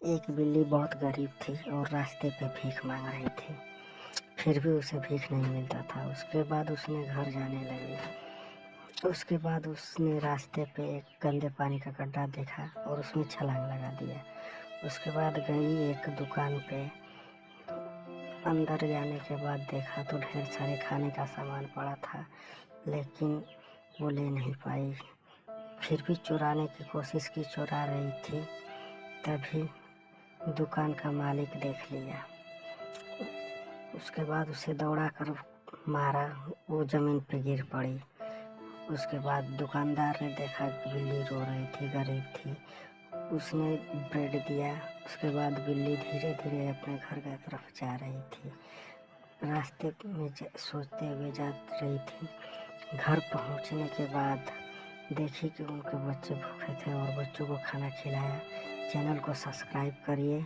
एक बिल्ली बहुत गरीब थी और रास्ते पे भीख मांग रही थी। फिर भी उसे भीख नहीं मिलता था। उसके बाद उसने घर जाने लगी। उसके बाद उसने रास्ते पे एक गंदे पानी का गड्ढा देखा और उसमें छलांग लगा दिया। उसके बाद गई एक दुकान पे। अंदर जाने के बाद देखा तो ढेर सारे खाने का सामान पड़ा था, लेकिन वो ले नहीं पाई। फिर भी चुराने की कोशिश की, चुरा रही थी। तभी दुकान का मालिक देख लिया। उसके बाद उसे दौड़ा कर मारा, वो ज़मीन पे गिर पड़ी। उसके बाद दुकानदार ने देखा कि बिल्ली रो रही थी, गरीब थी। उसने ब्रेड दिया। उसके बाद बिल्ली धीरे धीरे अपने घर की तरफ जा रही थी। रास्ते में सोचते हुए जा रही थी। घर पहुंचने के बाद देखी कि उनके बच्चे भूखे थे और बच्चों को खाना खिलाया। चैनल को सब्सक्राइब करिए।